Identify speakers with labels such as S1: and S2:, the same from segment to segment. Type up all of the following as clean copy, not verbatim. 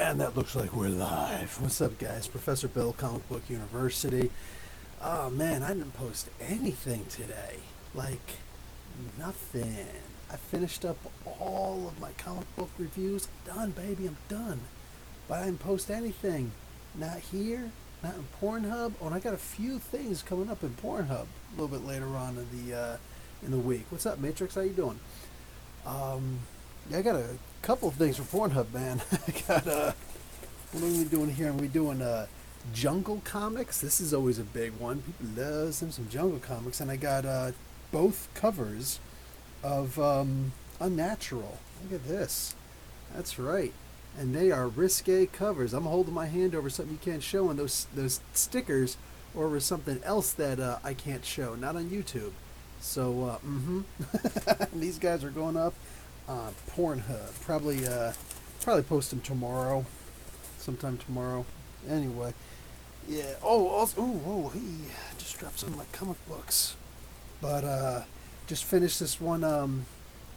S1: And that looks like we're live. What's up, guys? Professor Bill, Comic Book University. Oh, man, I didn't post anything today. Like, nothing. I finished up all of my comic book reviews. I'm done, baby. I'm done. But I didn't post anything. Not here, not in Pornhub. Oh, and I got a few things coming up in Pornhub a little bit later on in the week. What's up, Matrix? How you doing? Yeah, I got a couple of things for Pornhub, man. I got, what are we doing here? Are we doing Jungle Comics? This is always a big one. People love some Jungle Comics. And I got both covers of Unnatural. Look at this. That's right. And they are risque covers. I'm holding my hand over something you can't show, and those stickers or over something else that I can't show. Not on YouTube. So, these guys are going up on Pornhub. Probably post them tomorrow. Sometime tomorrow. Anyway. Yeah. Oh, also, he just dropped some of my comic books. But, just finished this one,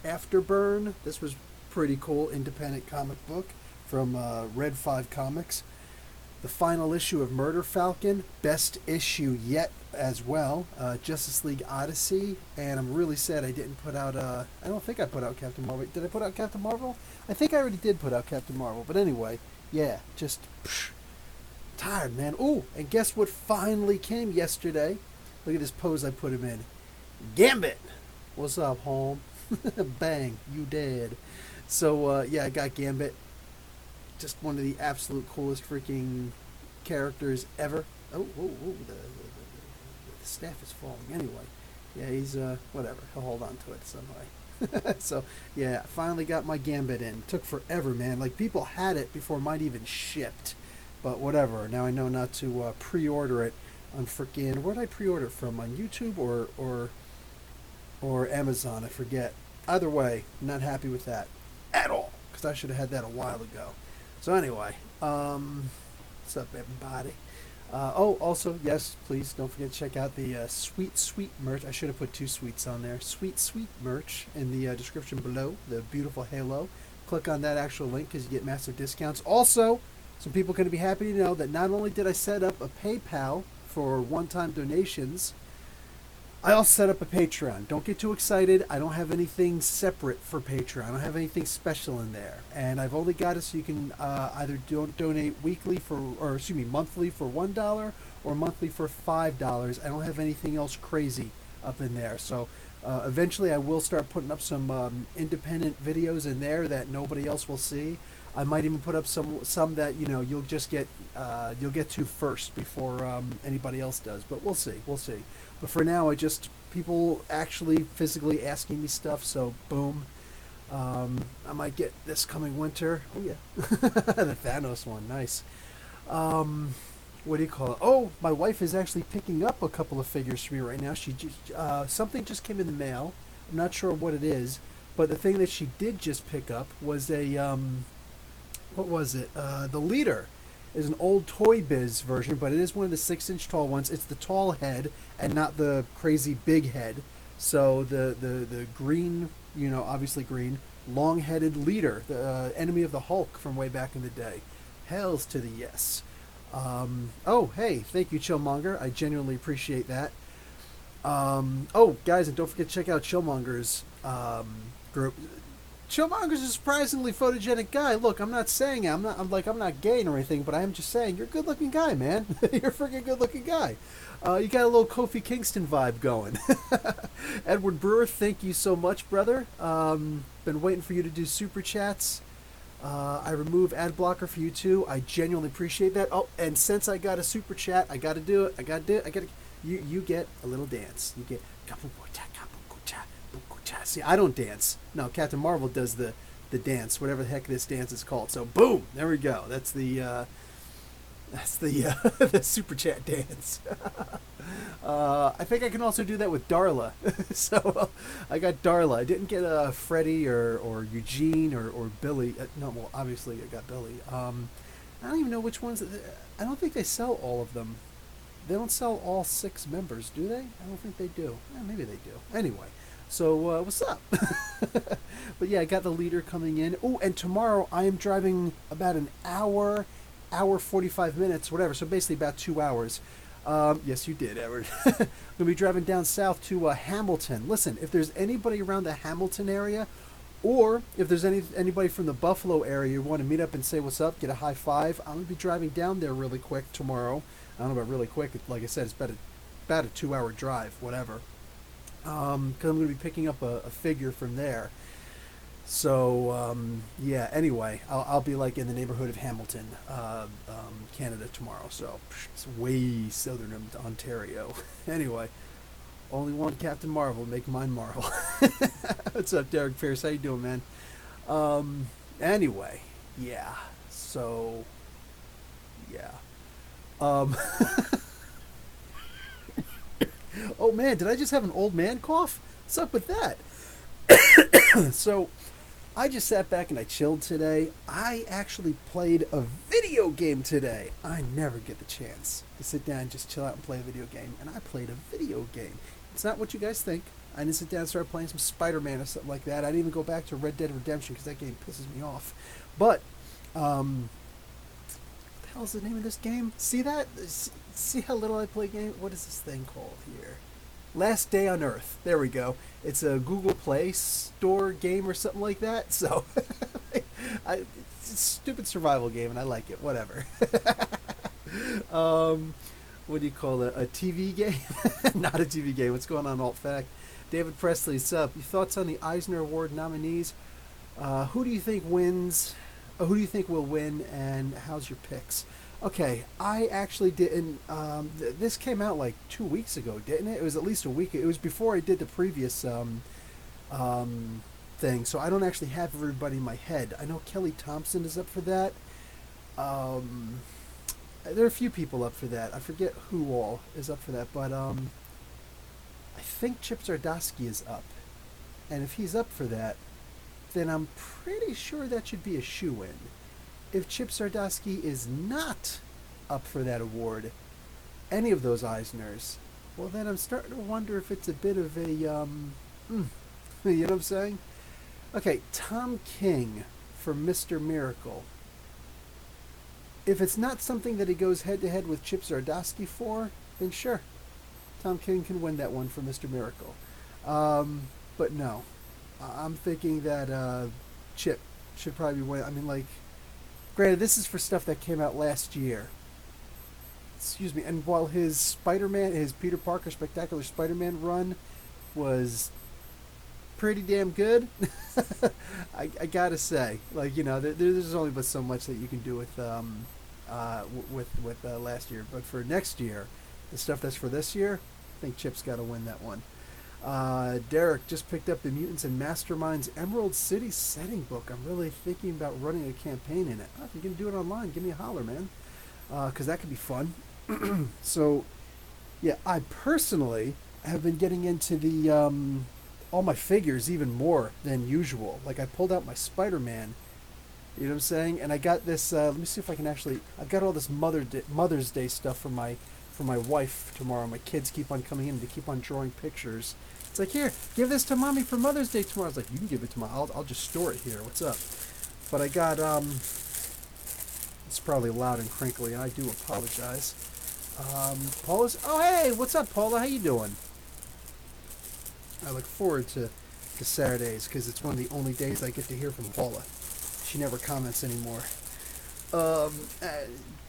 S1: Afterburn. This was pretty cool independent comic book from Red 5 Comics. The final issue of Murder Falcon, best issue yet as well. Justice League Odyssey, and I'm really sad I didn't put out. I don't think I put out Captain Marvel. Did I put out Captain Marvel? I think I already did put out Captain Marvel. But anyway, yeah, just tired, man. Ooh, and guess what finally came yesterday? Look at this pose I put him in. Gambit. What's up, home? Bang, you dead. So yeah, I got Gambit. Just one of the absolute coolest freaking characters ever. Oh, the staff is falling. Anyway, yeah, he's, whatever. He'll hold on to it some way. So, yeah, finally got my Gambit in. Took forever, man. Like, people had it before mine even shipped. But whatever. Now I know not to pre-order it on freaking... Where did I pre-order it from? On YouTube or Amazon? I forget. Either way, not happy with that at all. Because I should have had that a while ago. So anyway, what's up, everybody? Also, yes, please don't forget to check out the Sweet merch. I should have put 2 sweets on there. Sweet merch in the description below. The beautiful halo. Click on that actual link because you get massive discounts. Also, some people are going to be happy to know that not only did I set up a PayPal for one-time donations, I also set up a Patreon. Don't get too excited. I don't have anything separate for Patreon. I don't have anything special in there. And I've only got it so you can either donate weekly monthly for $1 or monthly for $5. I don't have anything else crazy up in there. So eventually I will start putting up some independent videos in there that nobody else will see. I might even put up some that, you know, you'll get to first before anybody else does. But we'll see. But for now, people actually physically asking me stuff, so boom. I might get this coming winter. Oh, yeah. The Thanos one, nice. What do you call it? Oh, my wife is actually picking up a couple of figures for me right now. She just, something just came in the mail. I'm not sure what it is, but the thing that she did just pick up was a, what was it? The Leader. Is an old Toy Biz version, but it is one of the 6-inch tall ones. It's the tall head and not the crazy big head. So the green, you know, obviously green, long-headed Leader, the enemy of the Hulk from way back in the day. Hells to the yes. Oh, hey, thank you, Chillmonger. I genuinely appreciate that. Oh, guys, and don't forget to check out Chillmonger's group. Chillmonger's a surprisingly photogenic guy. Look, I'm not saying I'm not gay or anything, but I am just saying you're a good-looking guy, man. You're a freaking good-looking guy. You got a little Kofi Kingston vibe going. Edward Brewer, thank you so much, brother. Been waiting for you to do super chats. I remove ad blocker for you too. I genuinely appreciate that. Oh, and since I got a super chat, I got to do it. You get a little dance. You get. See, I don't dance. No, Captain Marvel does the dance, whatever the heck this dance is called. So, boom, there we go. That's the the super chat dance. I think I can also do that with Darla. So I got Darla. I didn't get Freddie or Eugene or Billy. No, well, obviously I got Billy. I don't even know which ones. I don't think they sell all of them. They don't sell all 6 members, do they? I don't think they do. Maybe they do. Anyway. So what's up? But yeah, I got the leader coming in. Oh, and tomorrow I am driving about an hour, hour 45 minutes, whatever. So basically about 2 hours. Yes, you did, Edward. I'm gonna be driving down south to Hamilton. Listen, if there's anybody around the Hamilton area, or if there's anybody from the Buffalo area who want to meet up and say what's up, get a high five, I'm gonna be driving down there really quick tomorrow. I don't know about really quick. Like I said, it's about a 2 hour drive, whatever. Because I'm going to be picking up a figure from there. So yeah. Anyway, I'll be like in the neighborhood of Hamilton, Canada tomorrow. So it's way southern Ontario. Anyway, only one Captain Marvel make mine Marvel. What's up, Derek Pierce? How you doing, man? Anyway, yeah. So yeah. Um, oh man, did I just have an old man cough? What's up with that? So I just sat back and I chilled today. I actually played a video game today. I never get the chance to sit down and just chill out and play a video game. And I played a video game. It's not what you guys think. I didn't sit down and start playing some Spider-Man or something like that. I didn't even go back to Red Dead Redemption because that game pisses me off. But, what the hell is the name of this game? See that? See how little I play game? What is this thing called here? Last Day on Earth. There we go. It's a Google Play Store game or something like that. So, it's a stupid survival game, and I like it. Whatever. What do you call it? A TV game? Not a TV game. What's going on, Alt Fact? David Presley's up. Your thoughts on the Eisner Award nominees? Who do you think wins? Who do you think will win? And how's your picks? Okay, I actually didn't. This came out like 2 weeks ago, didn't it? It was at least a week. It was before I did the previous thing, so I don't actually have everybody in my head. I know Kelly Thompson is up for that. There are a few people up for that. I forget who all is up for that, but I think Chip Zdarsky is up, and if he's up for that, then I'm pretty sure that should be a shoo-in. If Chip Zdarsky is not up for that award, any of those Eisners, well, then I'm starting to wonder if it's a bit of a, you know what I'm saying? Okay, Tom King for Mr. Miracle. If it's not something that he goes head-to-head with Chip Zdarsky for, then sure, Tom King can win that one for Mr. Miracle. But no, I'm thinking that Chip should probably win. I mean, like, granted, this is for stuff that came out last year. Excuse me. And while his Spider-Man, his Peter Parker Spectacular Spider-Man run was pretty damn good, I gotta say, like, you know, there's only but so much that you can do with last year. But for next year, the stuff that's for this year, I think Chip's got to win that one. Derek just picked up the Mutants and Masterminds Emerald City setting book. I'm really thinking about running a campaign in it. Oh, if you can do it online, give me a holler, man, because that could be fun. So, yeah, I personally have been getting into the all my figures even more than usual. Like, I pulled out my Spider-Man, you know what I'm saying? And I got this, let me see if I can actually, I've got all this Mother's Day stuff for my wife tomorrow. My kids keep on coming in, they keep on drawing pictures. It's like, here, give this to mommy for Mother's Day tomorrow. I was like, you can give it to I'll just store it here. What's up? But I got, it's probably loud and crinkly. I do apologize. Paula's, oh, hey, what's up, Paula? How you doing? I look forward to Saturdays because it's one of the only days I get to hear from Paula. She never comments anymore.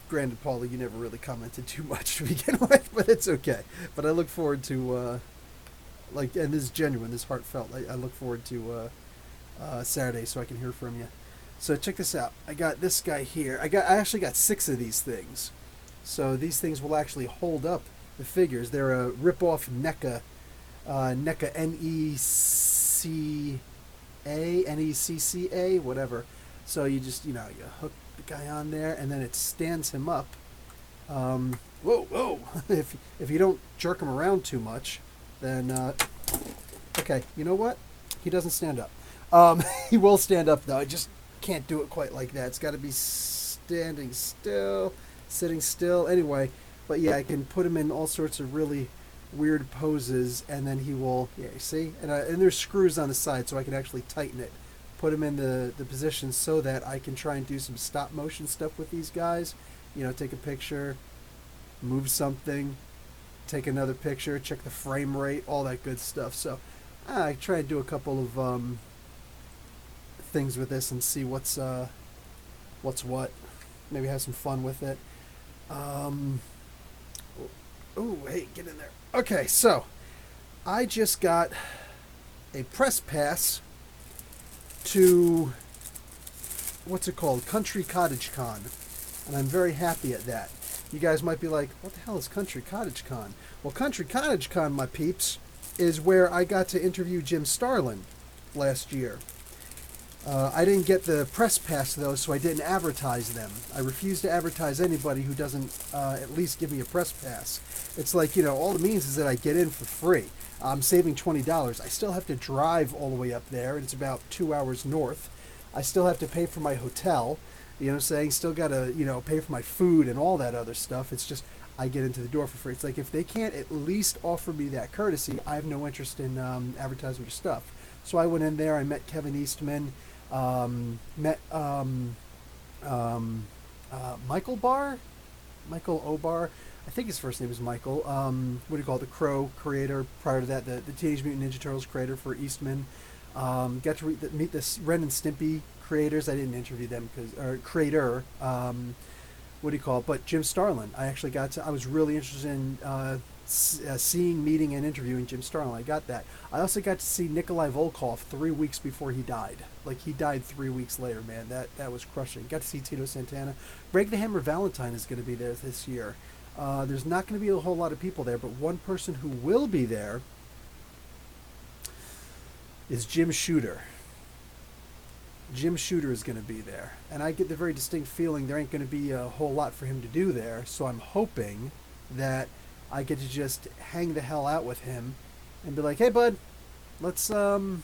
S1: Granted, Paula, you never really commented too much to begin with, but it's okay. But I look forward to, like, and this is genuine, this is heartfelt. I look forward to Saturday so I can hear from you. So check this out. I got this guy here. I actually got 6 of these things. So these things will actually hold up the figures. They're a rip-off NECA, NECCA, whatever. So you just, you know, you hook the guy on there, and then it stands him up. Whoa! if you don't jerk him around too much, then okay. You know what? He doesn't stand up. He will stand up though. I just can't do it quite like that. It's got to be standing still, sitting still. Anyway, but yeah, I can put him in all sorts of really weird poses, and then he will, yeah, see? And there's screws on the side so I can actually tighten it, put them in the position so that I can try and do some stop motion stuff with these guys. You know, take a picture, move something, take another picture, check the frame rate, all that good stuff. So I try to do a couple of things with this and see what's what. Maybe have some fun with it. Oh, hey, get in there. Okay, so I just got a press pass to, what's it called? Country Cottage Con. And I'm very happy at that. You guys might be like, what the hell is Country Cottage Con? Well, Country Cottage Con, my peeps, is where I got to interview Jim Starlin last year. I didn't get the press pass, though, so I didn't advertise them. I refuse to advertise anybody who doesn't at least give me a press pass. It's like, you know, all it means is that I get in for free. I'm saving $20. I still have to drive all the way up there, and it's about 2 hours north. I still have to pay for my hotel, you know what I'm saying? Still got to, you know, pay for my food and all that other stuff. It's just, I get into the door for free. It's like, if they can't at least offer me that courtesy, I have no interest in advertising their stuff. So I went in there, I met Kevin Eastman, met Michael Obar. I think his first name is Michael. What do you call it? The Crow creator. Prior to that, the Teenage Mutant Ninja Turtles creator for Eastman. Got to meet the Ren and Stimpy creators. I didn't interview them or creator. What do you call it? But Jim Starlin. I actually got to. I was really interested in seeing, meeting, and interviewing Jim Starlin. I got that. I also got to see Nikolai Volkov 3 weeks before he died. Like, he died 3 weeks later, man. That was crushing. Got to see Tito Santana. Break the Hammer Valentine is going to be there this year. There's not going to be a whole lot of people there, but one person who will be there is Jim Shooter. Jim Shooter is going to be there. And I get the very distinct feeling there ain't going to be a whole lot for him to do there, so I'm hoping that I get to just hang the hell out with him and be like, hey, bud, let's have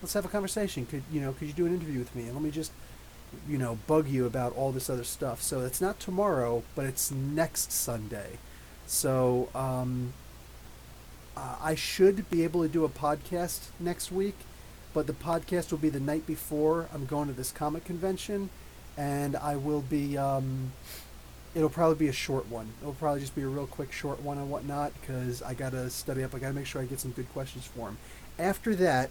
S1: a conversation. Could you do an interview with me? And let me just, bug you about all this other stuff. So it's not tomorrow, but it's next Sunday. So I should be able to do a podcast next week, but the podcast will be the night before I'm going to this comic convention, and I will be, it'll probably be a short one. It'll probably just be a real quick short one and whatnot, because I got to study up. I got to make sure I get some good questions for him. After that,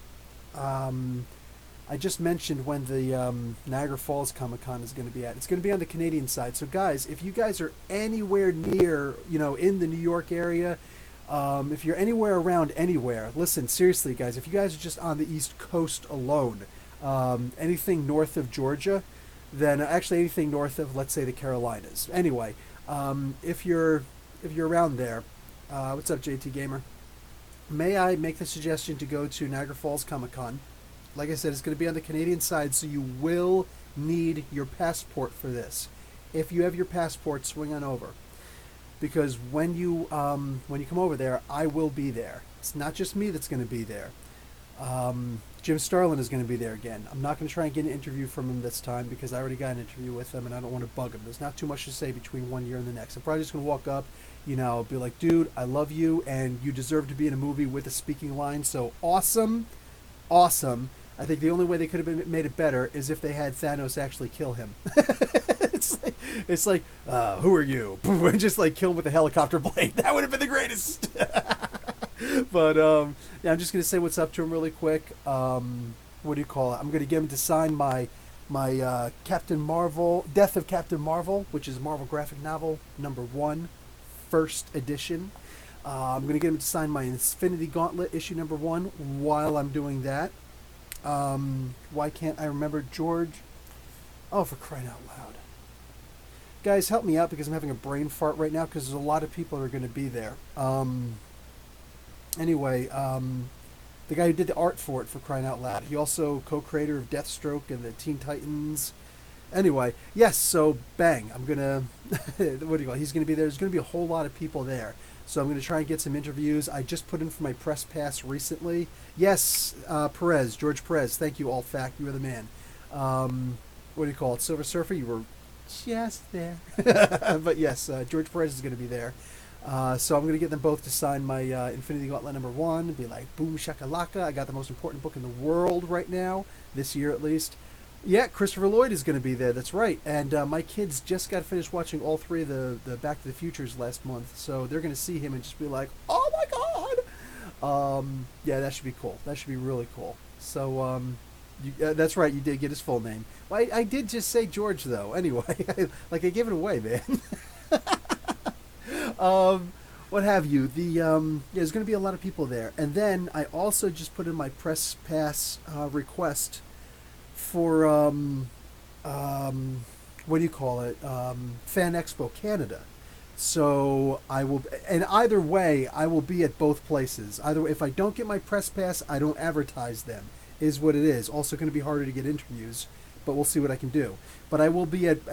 S1: I just mentioned when the Niagara Falls Comic Con is going to be at. It's going to be on the Canadian side. So guys, if you guys are anywhere near, in the New York area, if you're anywhere around anywhere, listen, seriously, guys, if you guys are just on the East Coast alone, anything north of Georgia, then actually anything north of, let's say, the Carolinas. Anyway, if you're around there, what's up, JT Gamer? May I make the suggestion to go to Niagara Falls Comic Con? Like I said, it's going to be on the Canadian side, so you will need your passport for this. If you have your passport, swing on over, because when you come over there, I will be there. It's not just me that's going to be there. Jim Starlin is going to be there again. I'm not going to try and get an interview from him this time, because I already got an interview with him, and I don't want to bug him. There's not too much to say between one year and the next. I'm probably just going to walk up, be like, dude, I love you, and you deserve to be in a movie with a speaking line, so awesome. I think the only way they could have made it better is if they had Thanos actually kill him. It's like, who are you? And just like kill him with a helicopter blade. That would have been the greatest. But yeah, I'm just gonna say what's up to him really quick. What do you call it? I'm gonna get him to sign my Captain Marvel, Death of Captain Marvel, which is Marvel graphic novel #1, first edition. I'm gonna get him to sign my Infinity Gauntlet issue #1 while I'm doing that. Why can't I remember George? Oh, for crying out loud. Guys, help me out, because I'm having a brain fart right now, because there's a lot of people that are going to be there. Anyway, the guy who did the art for it, for crying out loud. He also co-creator of Deathstroke and the Teen Titans. Anyway, yes, so bang. I'm going to, what do you call it? He's going to be there. There's going to be a whole lot of people there. So I'm going to try and get some interviews. I just put in for my press pass recently. Yes, George Perez. Thank you, Alt Fact. You are the man. What do you call it? Silver Surfer, you were just there. But yes, George Perez is going to be there. So I'm going to get them both to sign my Infinity Gauntlet #1 and be like, boom shakalaka. I got the most important book in the world right now, this year at least. Yeah, Christopher Lloyd is going to be there. That's right. And my kids just got finished watching all three of the Back to the Futures last month, so they're going to see him and just be like, "Oh my god!" Yeah, that should be cool. That should be really cool. So, that's right. You did get his full name. Well, I did just say George, though. Anyway, like I gave it away, man. What have you? Yeah, there's going to be a lot of people there, and then I also just put in my press pass request for what do you call it? Fan Expo Canada. So I will, and either way, I will be at both places. Either way, if I don't get my press pass, I don't advertise them. Is what it is. Also going to be harder to get interviews, but we'll see what I can do. But I will be at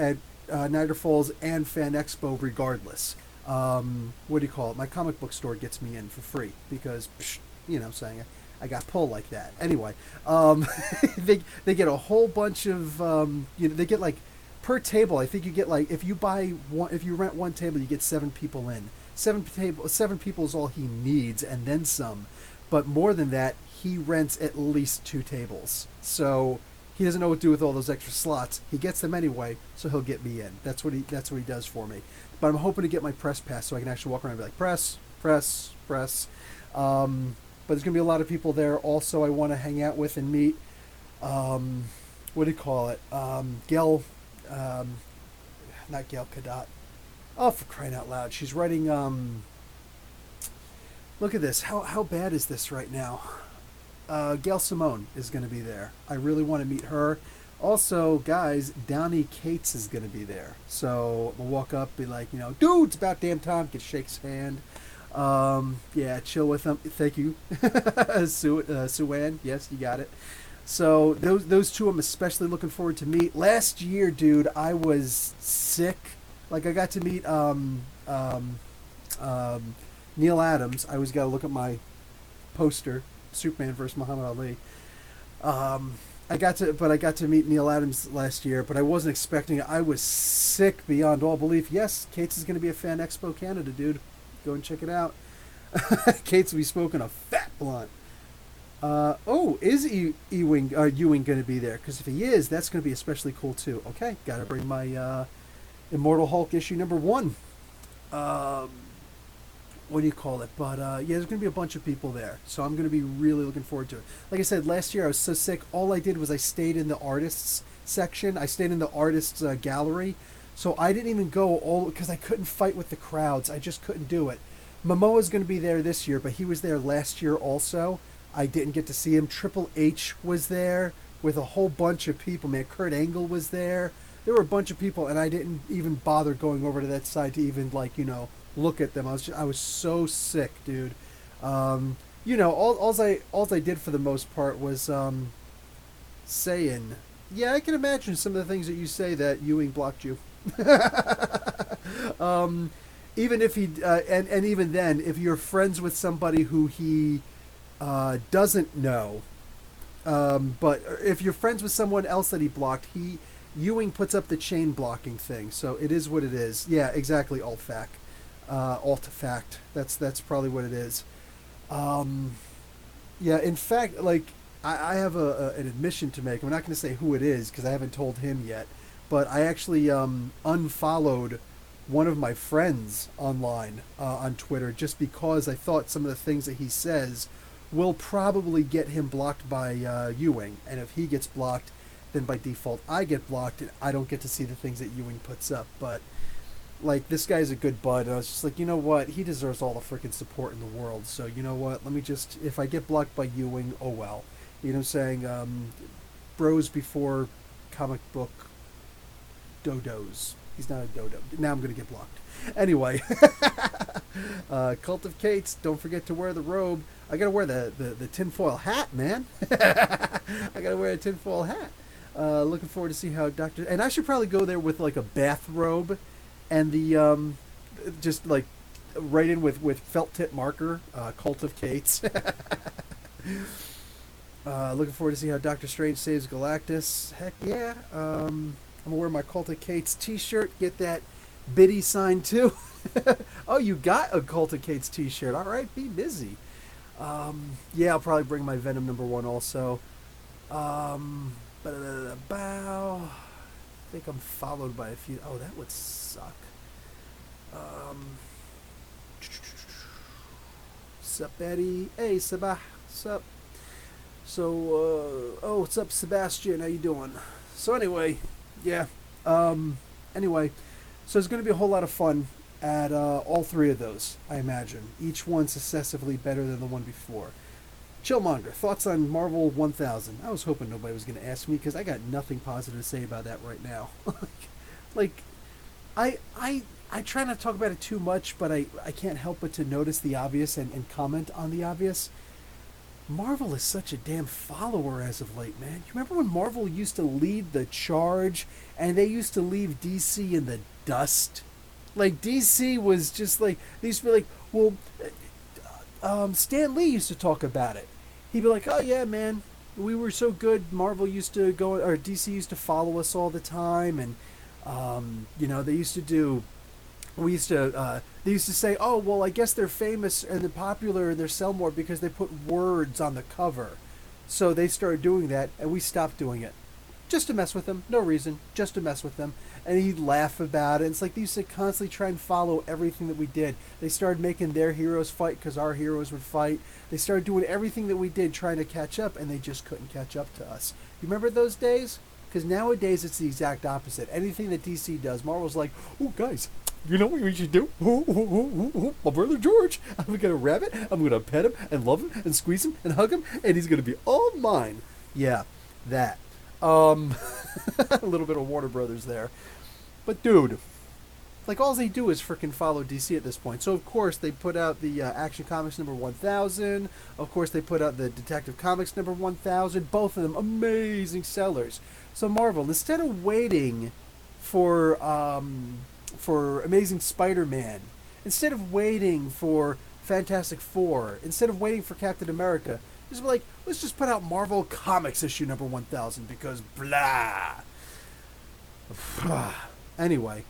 S1: Niagara Falls and Fan Expo regardless. What do you call it? My comic book store gets me in for free because, you know, what I'm saying I got pull like that. Anyway, they get a whole bunch of they get like per table. I think you get like if you rent one table, you get 7 people in. 7 people is all he needs, and then some. But more than that, he rents at least 2 tables. So he doesn't know what to do with all those extra slots. He gets them anyway, so he'll get me in. That's what he does for me. But I'm hoping to get my press pass so I can actually walk around and be like, press, press, press. But there's going to be a lot of people there. Also, I want to hang out with and meet, what do you call it? Gail, not Gail Kadat. Oh, for crying out loud. She's writing, look at this. How bad is this right now? Gail Simone is going to be there. I really want to meet her. Also, guys, Downey Cates is going to be there. So we'll walk up, be like, dude, it's about damn time. Get Shake's hand. Yeah, chill with him. Thank you, Sue-Ann. Yes, you got it. So those two I'm especially looking forward to meet. Last year, dude, I was sick. Like I got to meet Neil Adams. I always got to look at my poster, Superman versus Muhammad Ali. I got to meet Neil Adams last year, but I wasn't expecting it. I was sick beyond all belief. Yes, Kate's is going to be a Fan Expo Canada, dude. Go and check it out. Kate's will be smoking a fat blunt. Is Ewing going to be there? Because if he is, that's going to be especially cool too. Okay, got to bring my Immortal Hulk issue #1. What do you call it? But yeah, there's going to be a bunch of people there, so I'm going to be really looking forward to it. Like I said, last year I was so sick. All I did was I stayed in the artists section. I stayed in the artists gallery, so I didn't even go all because I couldn't fight with the crowds. I just couldn't do it. Momoa's going to be there this year, but he was there last year also. I didn't get to see him. Triple H was there with a whole bunch of people. Man, Kurt Angle was there. There were a bunch of people, and I didn't even bother going over to that side to even look at them. I was so sick, dude. All I did for the most part was saying, yeah, I can imagine some of the things that you say that Ewing blocked you. Even if he and even then, if you're friends with somebody who he doesn't know, but if you're friends with someone else that he blocked, Ewing puts up the chain blocking thing. So it is what it is. Yeah, exactly. Alt-fact. That's probably what it is. Yeah, in fact, like I have an admission to make. I'm not going to say who it is because I haven't told him yet. But I actually unfollowed one of my friends online on Twitter just because I thought some of the things that he says will probably get him blocked by Ewing, and if he gets blocked, then by default I get blocked and I don't get to see the things that Ewing puts up. But like, this guy's a good bud, and I was just like, you know what, he deserves all the freaking support in the world, so you know what, let me just, if I get blocked by Ewing, oh well. You know what I'm saying? Bros before comic book dodos. He's not a dodo. Now I'm going to get blocked. Anyway, Cult of Kates, don't forget to wear the robe. I got to wear the tinfoil hat, man. I got to wear a tinfoil hat. Looking forward to see how Dr. And I should probably go there with like a bathrobe and the just like write in with felt tip marker, Cult of Kates. Looking forward to see how Doctor Strange saves Galactus. Heck yeah. I'm gonna wear my Cult of Kates t-shirt, get that Biddy signed too. Oh, you got a Cult Kate's t-shirt. All right, be busy. Yeah, I'll probably bring my Venom #1 also. Bow. I think I'm followed by a few. Oh, that would suck. Um, Sup, Eddie? Hey, Sabah. Sup? So, what's up, Sebastian? How you doing? So anyway, yeah. Um, anyway, so it's going to be a whole lot of fun at all three of those, I imagine. Each one successively better than the one before. Chillmonger, thoughts on Marvel 1000? I was hoping nobody was going to ask me because I got nothing positive to say about that right now. like, I try not to talk about it too much, but I can't help but to notice the obvious and comment on the obvious. Marvel is such a damn follower as of late, man. You remember when Marvel used to lead the charge and they used to leave DC in the dust? Like, DC was just like, they used to be like, well, Stan Lee used to talk about it. He'd be like, oh yeah, man, we were so good. Marvel used to go, or DC used to follow us all the time. And, they used to do they used to say, oh, well, I guess they're famous and they're popular and they sell more because they put words on the cover. So they started doing that and we stopped doing it. Just to mess with them. No reason. Just to mess with them. And he'd laugh about it. It's like they used to constantly try and follow everything that we did. They started making their heroes fight because our heroes would fight. They started doing everything that we did trying to catch up and they just couldn't catch up to us. You remember those days? Because nowadays it's the exact opposite. Anything that DC does, Marvel's like, oh, guys, you know what we should do? My brother George. I'm going to rabbit. I'm going to pet him and love him and squeeze him and hug him. And he's going to be all mine. Yeah, that. A little bit of Warner Brothers there. But, dude, like, all they do is freaking follow DC at this point. So, of course, they put out the Action Comics #1000. Of course, they put out the Detective Comics #1000. Both of them amazing sellers. So, Marvel, instead of waiting for Amazing Spider-Man, instead of waiting for Fantastic Four, instead of waiting for Captain America, just be like, let's just put out Marvel Comics issue #1000 because blah. Anyway,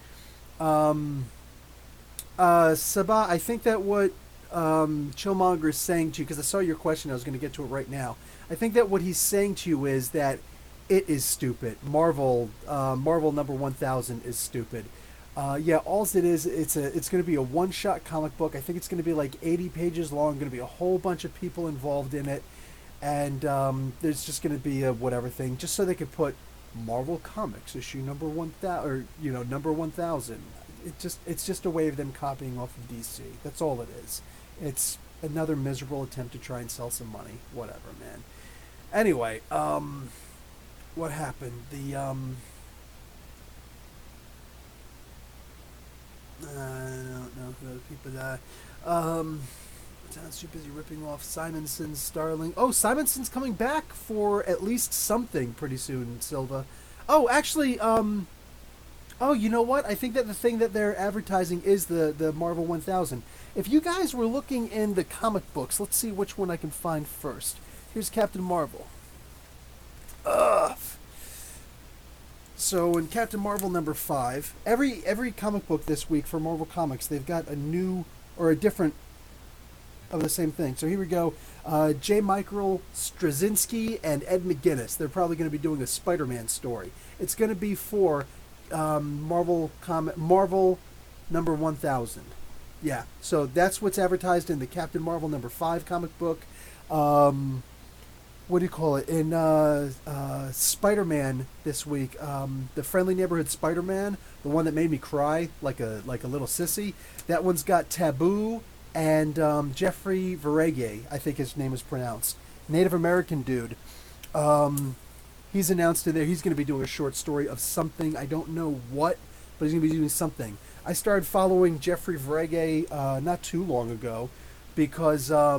S1: Sabah, I think that what Chillmonger is saying to you, because I saw your question, I was going to get to it right now. I think that what he's saying to you is that it is stupid. Marvel #1000 is stupid. Yeah, all it is, it's going to be a one-shot comic book. I think it's going to be like 80 pages long. Going to be a whole bunch of people involved in it, and there's just going to be a whatever thing, just so they could put Marvel Comics issue #1000 or #1000. It's just a way of them copying off of DC. That's all it is. It's another miserable attempt to try and sell some money. Whatever, man. Anyway, what happened? I don't know who other people die. Sounds too busy ripping off Simonson's Starling. Oh, Simonson's coming back for at least something pretty soon, Silva. Oh, actually, oh, you know what? I think that the thing that they're advertising is the Marvel 1000. If you guys were looking in the comic books, let's see which one I can find first. Here's Captain Marvel. Ugh. So in Captain Marvel #5, every comic book this week for Marvel Comics, they've got a new or a different of the same thing. So here we go. J. Michael Straczynski and Ed McGuinness. They're probably going to be doing a Spider-Man story. It's going to be for Marvel #1000. Yeah, so that's what's advertised in the Captain Marvel #5 comic book. What do you call it? In Spider-Man this week, the Friendly Neighborhood Spider-Man, the one that made me cry like a little sissy. That one's got Taboo and Jeffrey Verege, I think his name is pronounced. Native American dude. He's announced in there he's going to be doing a short story of something. I don't know what, but he's going to be doing something. I started following Jeffrey Verege not too long ago because I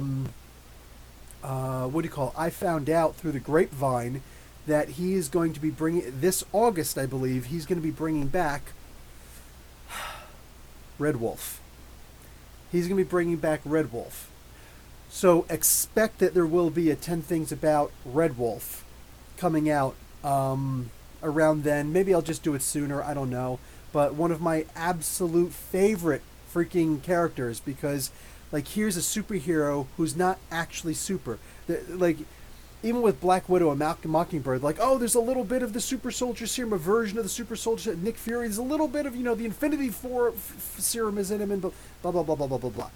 S1: found out through the grapevine that he is going to be bringing, this August, I believe, he's going to be bringing back Red Wolf. He's going to be bringing back Red Wolf. So expect that there will be a 10 Things About Red Wolf coming out around then. Maybe I'll just do it sooner. I don't know. but one of my absolute favorite freaking characters because, like, here's a superhero who's not actually super. Like, even with Black Widow and Mockingbird, like, oh, there's a little bit of the super soldier serum, a version of the super soldier, Nick Fury, there's a little bit of, the Infinity serum is in him, and blah, blah, blah, blah, blah, blah, blah.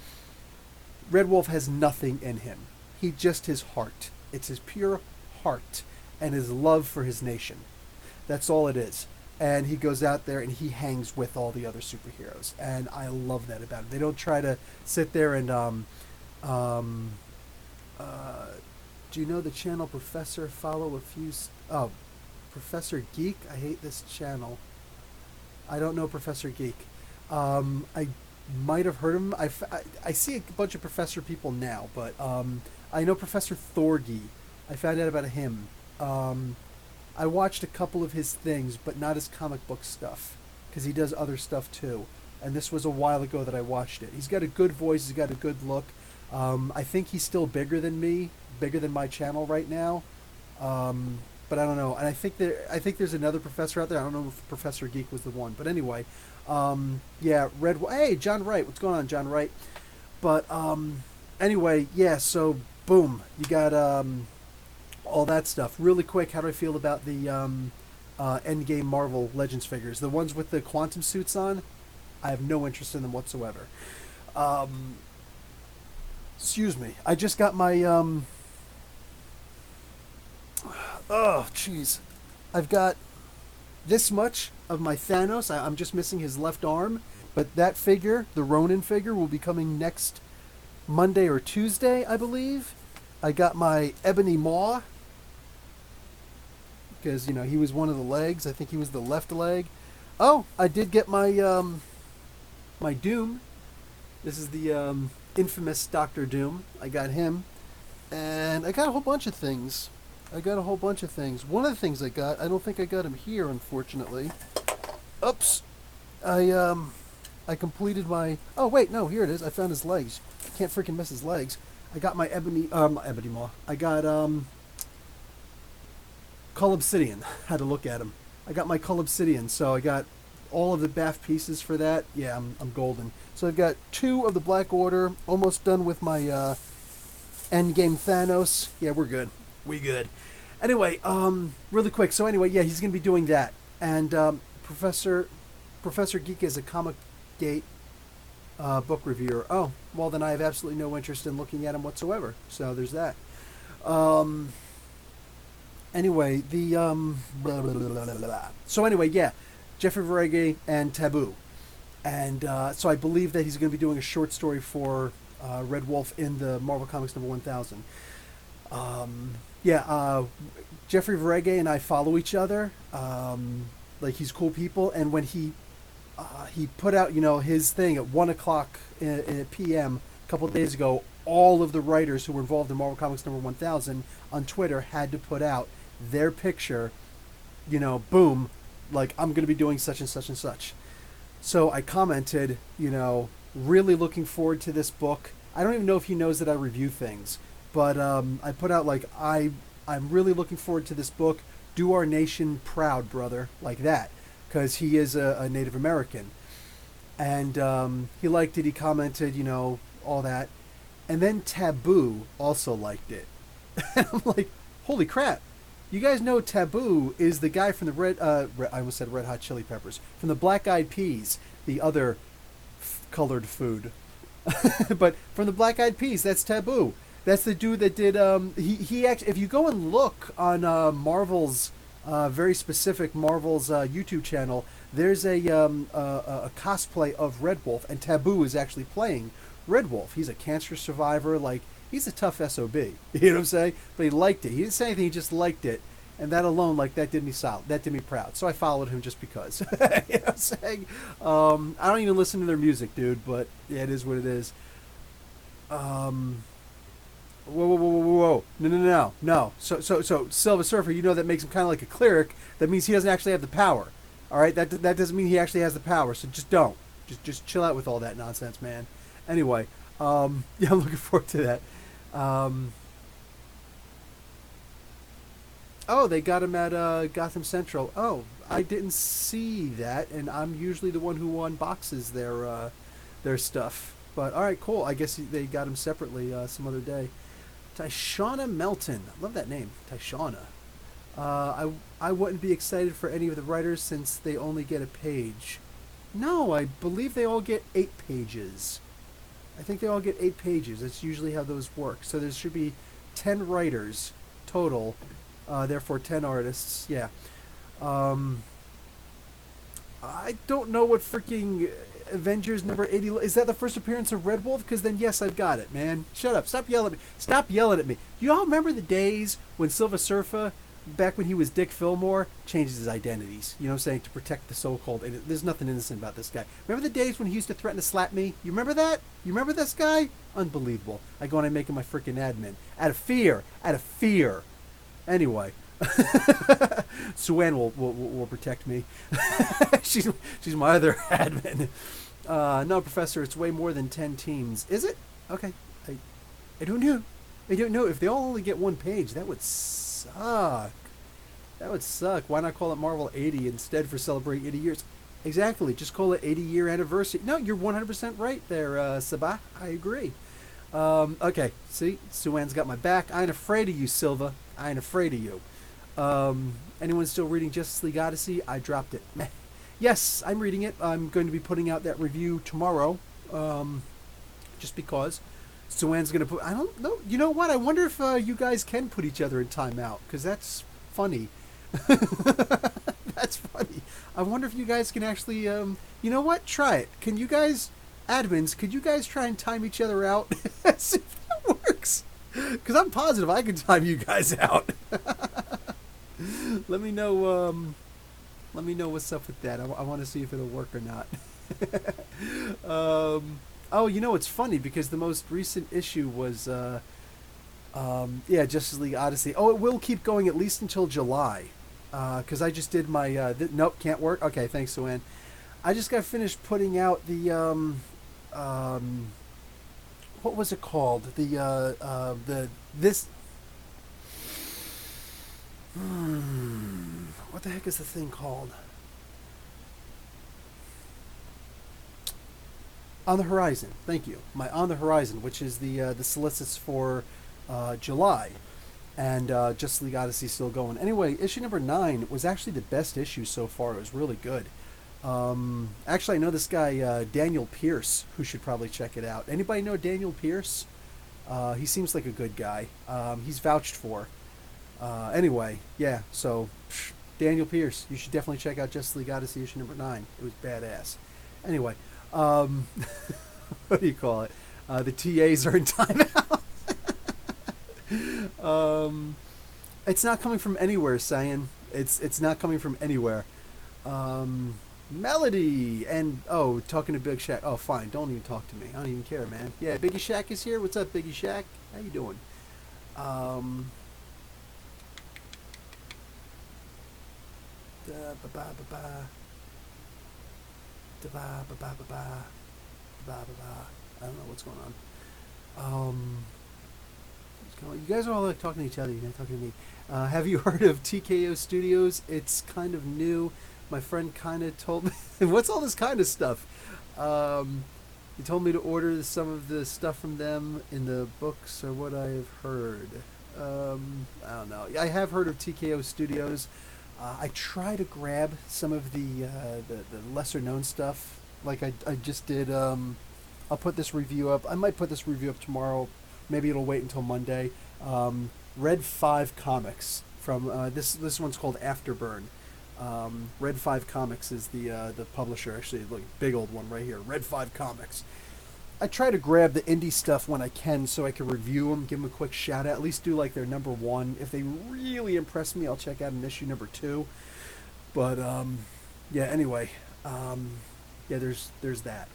S1: Red Wolf has nothing in him. He just his heart. It's his pure heart and his love for his nation. That's all it is. And he goes out there and he hangs with all the other superheroes. And I love that about him. They don't try to sit there and do you know the channel Professor? Follow a few... Professor Geek? I hate this channel. I don't know Professor Geek. I might have heard him. I see a bunch of Professor people now, but I know Professor Thorgy. I found out about him. I watched a couple of his things, but not his comic book stuff, because he does other stuff too. And this was a while ago that I watched it. He's got a good voice. He's got a good look. I think he's still bigger than me, bigger than my channel right now. But I don't know. And I think there's another professor out there. I don't know if Professor Geek was the one. But anyway, yeah, hey, John Wright. What's going on, John Wright? But anyway, yeah, so boom. You got all that stuff. Really quick, how do I feel about the Endgame Marvel Legends figures? The ones with the quantum suits on? I have no interest in them whatsoever. Excuse me. I just got my... oh, jeez. I've got this much of my Thanos. I'm just missing his left arm. But that figure, the Ronin figure, will be coming next Monday or Tuesday, I believe. I got my Ebony Maw, because, he was one of the legs. I think he was the left leg. Oh, I did get my my Doom. This is the infamous Dr. Doom. I got him. And I got a whole bunch of things. One of the things I don't think I got him here, unfortunately. Oops. I completed my... Oh, wait, no, here it is. I found his legs. Can't freaking miss his legs. I got my Ebony Maw. I got, Cull Obsidian. Had to look at him. I got my Cull Obsidian, so I got all of the BAF pieces for that. Yeah, I'm golden. So I've got 2 of the Black Order. Almost done with my, Endgame Thanos. Yeah, we're good. We good. Anyway, really quick. So anyway, yeah, he's going to be doing that. And, Professor Geek is a Comic Gate book reviewer. Oh, well then I have absolutely no interest in looking at him whatsoever. So there's that. Anyway, the blah, blah, blah, blah, blah. So anyway, yeah, Jeffrey Verege and Taboo, and so I believe that he's going to be doing a short story for Red Wolf in the Marvel Comics number 1000. Yeah, Jeffrey Verege and I follow each other. Like, he's cool people, and when he put out, his thing at 1:00 p.m. a couple of days ago, all of the writers who were involved in Marvel Comics number 1000 on Twitter had to put out their picture, boom, like, I'm going to be doing such and such and such. So I commented, really looking forward to this book. I don't even know if he knows that I review things, but I put out, like, I'm really looking forward to this book. Do our nation proud, brother, like that, because he is a Native American. And he liked it. He commented, all that. And then Taboo also liked it. And I'm like, holy crap. You guys know Taboo is the guy from the I almost said Red Hot Chili Peppers, from the Black Eyed Peas, the other colored food. But from the Black Eyed Peas, that's Taboo. That's the dude that did, he actually, if you go and look on Marvel's, very specific Marvel's YouTube channel, there's a cosplay of Red Wolf, and Taboo is actually playing Red Wolf. He's a cancer survivor, like, he's a tough SOB, you know what I'm saying? But he liked it. He didn't say anything, he just liked it. And that alone, like, that did me solid. That did me proud. So I followed him just because. You know what I'm saying? I don't even listen to their music, dude, but yeah, it is what it is. Whoa. No. So Silver Surfer, that makes him kind of like a cleric. That means he doesn't actually have the power. All right? That doesn't mean he actually has the power, so just don't. Just chill out with all that nonsense, man. Anyway, yeah, I'm looking forward to that. Oh, they got him at Gotham Central. Oh, I didn't see that, and I'm usually the one who unboxes their stuff. But all right, cool. I guess they got them separately some other day. Tyshauna Melton. I love that name, Tyshauna. I wouldn't be excited for any of the writers since they only get a page. No, I believe they all get 8 pages. I think they all get 8 pages. That's usually how those work. So there should be 10 writers total, therefore 10 artists. Yeah. I don't know what freaking Avengers number 80 is. That the first appearance of Red Wolf? Because then yes, I've got it, man. Shut up. Stop yelling at me. Stop yelling at me. You all remember the days when Silver Surfer, back when he was Dick Fillmore, changes his identities, you know what I'm saying, to protect the so-called, and there's nothing innocent about this guy. Remember the days when he used to threaten to slap me? You remember that? You remember this guy? Unbelievable. I go on and make him my freaking admin. Out of fear. Out of fear. Anyway. Sue-Ann will protect me. she's my other admin. No, Professor, it's way more than 10 teams. Is it? Okay. I don't know. I don't know. If they all only get 1 page, that would suck. That would suck. Why not call it Marvel 80 instead for celebrating 80 years? Exactly. Just call it 80-year anniversary. No, you're 100% right there, Sabah. I agree. Okay. See? Sue-Ann's got my back. I ain't afraid of you, Silva. I ain't afraid of you. Anyone still reading Justice League Odyssey? I dropped it. Meh. Yes, I'm reading it. I'm going to be putting out that review tomorrow. Just because. Sue-Ann's going to put... I don't know. You know what? I wonder if you guys can put each other in timeout. Because that's funny. That's funny. I wonder if you guys can actually... you know what? Try it. Can you guys... Admins, could you guys try and time each other out? See if that works. Because I'm positive I can time you guys out. Let me know. Let me know what's up with that. I want to see if it'll work or not. Oh, you know, it's funny because the most recent issue was, yeah, Justice League Odyssey. Oh, it will keep going at least until July. Because I just did my, nope, can't work. Okay, thanks, Sue-Ann. I just got finished putting out the, what was it called? What the heck is the thing called? On the Horizon. Thank you. My On the Horizon, which is the solicits for July, and Justice League Odyssey still going. Anyway, issue number 9 was actually the best issue so far. It was really good. Actually, I know this guy Daniel Pierce, who should probably check it out. Anybody know Daniel Pierce? He seems like a good guy. He's vouched for. Anyway, yeah, so Daniel Pierce, you should definitely check out Justice League Odyssey issue number 9. It was badass. Anyway, what do you call it? The TAs are in timeout. It's not coming from anywhere, Cyan. It's not coming from anywhere. Melody and talking to Big Shaq. Oh, fine, don't even talk to me. I don't even care, man. Yeah, Biggie Shaq is here. What's up, Biggie Shaq? How you doing? I don't know what's going on. You guys are all like talking to each other. You're not talking to me. Have you heard of TKO Studios? It's kind of new. My friend kind of told me. What's all this kind of stuff? He told me to order some of the stuff from them in the books, or what I've heard. I don't know. I have heard of TKO Studios. I try to grab some of the lesser known stuff. Like I just did. I'll put this review up. I might put this review up tomorrow. Maybe it'll wait until Monday. Red 5 Comics from this one's called Afterburn. Red 5 Comics is the publisher. Actually, look, big old one right here. Red 5 Comics. I try to grab the indie stuff when I can so I can review them, give them a quick shout out, at least do like their number 1. If they really impress me, I'll check out an issue number 2. But yeah, anyway, yeah, there's that.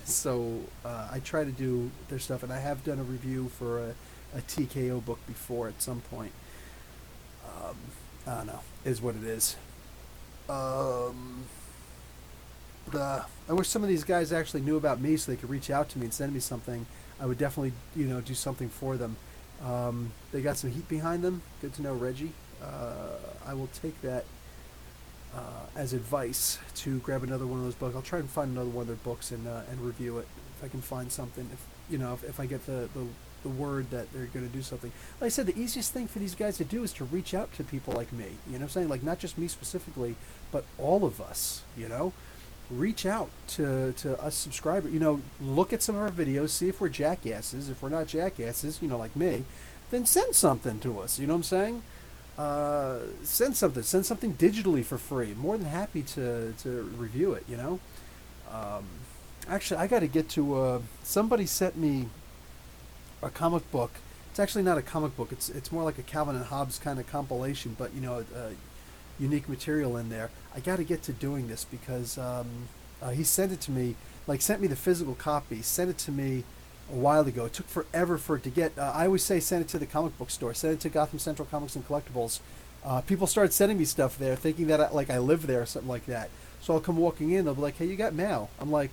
S1: So I try to do their stuff, and I have done a review for a TKO book before at some point. I don't know, is what it is. I wish some of these guys actually knew about me so they could reach out to me and send me something. I would definitely, do something for them. They got some heat behind them. Good to know, Reggie. I will take that. as advice to grab another one of those books. I'll try and find another one of their books and review it if I can find something. If I get the word that they're going to do something. Like I said, the easiest thing for these guys to do is to reach out to people like me. You know what I'm saying? Like, not just me specifically, but all of us, reach out to us subscribers. Look at some of our videos, see if we're jackasses. If we're not jackasses, like me, then send something to us. You know what I'm saying? Send something digitally for free. More than happy to review it. Actually, I got to get to. Somebody sent me a comic book. It's actually not a comic book. It's more like a Calvin and Hobbes kind of compilation, but unique material in there. I got to get to doing this because he sent it to me, sent me the physical copy, sent it to me a while ago. It took forever for it to get. I always say send it to the comic book store, send it to Gotham Central Comics and Collectibles. People started sending me stuff there, thinking that I live there or something like that. So I'll come walking in, they'll be like, "Hey, you got mail?" I'm like,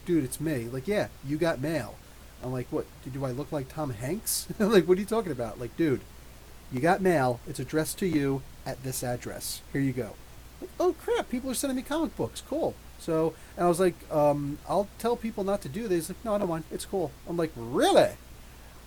S1: "Dude, it's me." Like, "Yeah, you got mail." I'm like, "What? Do I look like Tom Hanks?" Like, "What are you talking about?" Like, "Dude, you got mail. It's addressed to you at this address. Here you go." Like, oh crap! People are sending me comic books. Cool. So, and I was like, "I'll tell people not to do this." He's like, "No, I don't mind. It's cool." I'm like, "Really?"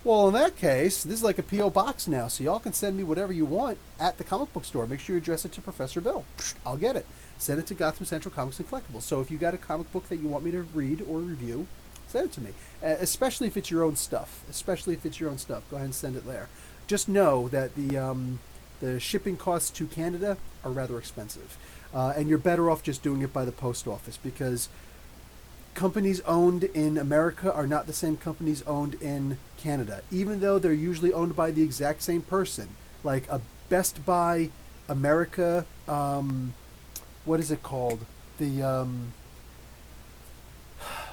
S1: Well, in that case, this is like a P.O. box now, so y'all can send me whatever you want at the comic book store. Make sure you address it to Professor Bill. I'll get it. Send it to Gotham Central Comics and Collectibles. So if you got a comic book that you want me to read or review, send it to me. Especially if it's your own stuff. Go ahead and send it there. Just know that the shipping costs to Canada are rather expensive. And you're better off just doing it by the post office because companies owned in America are not the same companies owned in Canada, even though they're usually owned by the exact same person. Like a Best Buy America, what is it called? The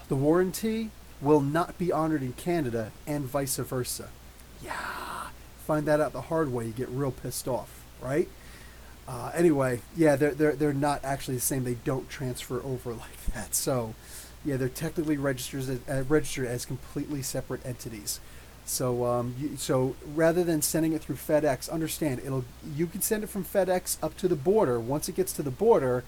S1: warranty will not be honored in Canada and vice versa. Yeah, find that out the hard way, you get real pissed off, right? Anyway, yeah, they're not actually the same. They don't transfer over like that. So, yeah, they're technically registered as completely separate entities. So, so rather than sending it through FedEx, understand you can send it from FedEx up to the border. Once it gets to the border,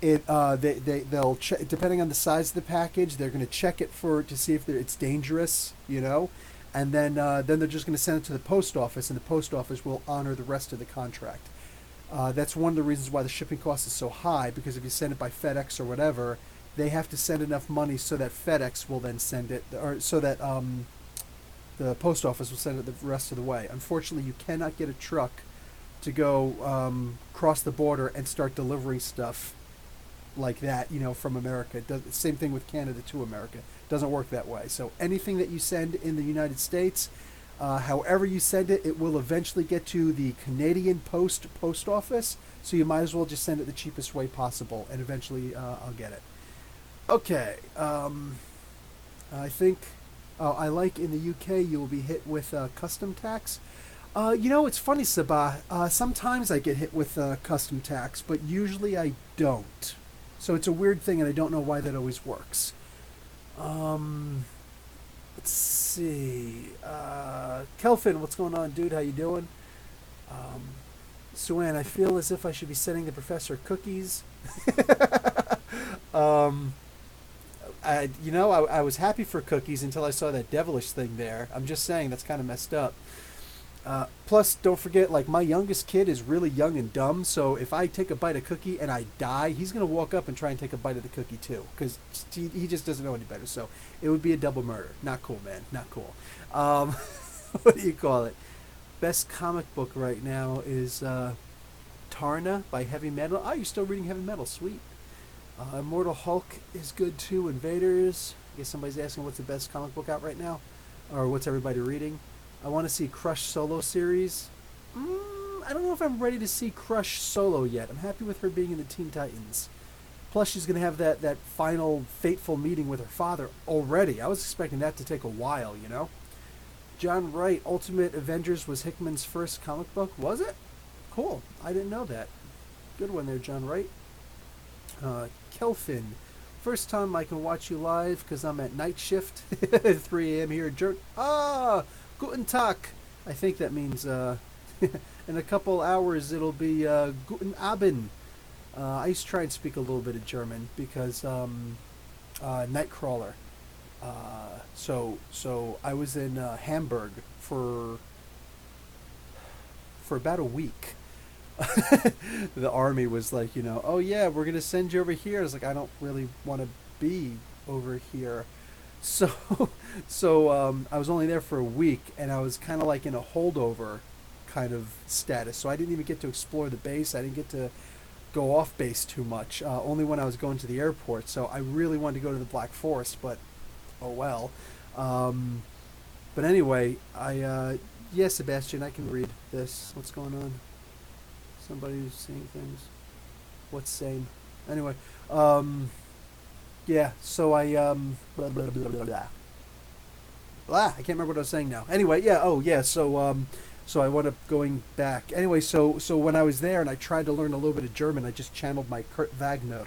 S1: they'll check, depending on the size of the package, they're going to check it to see if it's dangerous, and then they're just going to send it to the post office, and the post office will honor the rest of the contract. That's one of the reasons why the shipping cost is so high, because if you send it by FedEx or whatever, they have to send enough money so that FedEx will then send it, or so that the post office will send it the rest of the way. Unfortunately, you cannot get a truck to go cross the border and start delivering stuff like that, from America. Same thing with Canada to America. It doesn't work that way. So anything that you send in the United States, however you send it, it will eventually get to the Canadian post office. So you might as well just send it the cheapest way possible, and eventually I'll get it. Okay. I think I like in the UK you will be hit with custom tax. It's funny, Sabah. Sometimes I get hit with custom tax, but usually I don't. So it's a weird thing, and I don't know why that always works. Let's see. Kelvin, what's going on, dude? How you doing? Suan, I feel as if I should be sending the professor cookies. I was happy for cookies until I saw that devilish thing there. I'm just saying that's kind of messed up. Plus, don't forget, my youngest kid is really young and dumb, so if I take a bite of cookie and I die, he's going to walk up and try and take a bite of the cookie too, because he just doesn't know any better. So it would be a double murder. Not cool, man. Not cool. What do you call it? Best comic book right now is Tarna by Heavy Metal. Oh, you're still reading Heavy Metal. Sweet. Immortal Hulk is good too. Invaders. I guess somebody's asking what's the best comic book out right now, or what's everybody reading. I want to see Crush solo series. I don't know if I'm ready to see Crush solo yet. I'm happy with her being in the Teen Titans. Plus, she's going to have that final fateful meeting with her father already. I was expecting that to take a while, John Wright, Ultimate Avengers was Hickman's first comic book. Was it? Cool. I didn't know that. Good one there, John Wright. Kelvin. First time I can watch you live because I'm at night shift. 3 a.m. here at Jerk. Guten Tag. I think that means in a couple hours it'll be Guten Abend. I used to try and speak a little bit of German because Nightcrawler. So I was in Hamburg for about a week. The army was like, oh yeah, we're gonna send you over here. I was like, I don't really want to be over here. So, I was only there for a week, and I was kind of like in a holdover kind of status. So I didn't even get to explore the base. I didn't get to go off base too much. Only when I was going to the airport. So I really wanted to go to the Black Forest, but oh well. Um, but anyway, yeah, Sebastian, I can read this. What's going on? Somebody's seeing things. What's same? Anyway, yeah. So blah, blah, blah, blah, blah. I can't remember what I was saying now. Anyway, yeah. Oh, yeah. So I wound up going back. Anyway, so when I was there and I tried to learn a little bit of German, I just channeled my Kurt Wagner,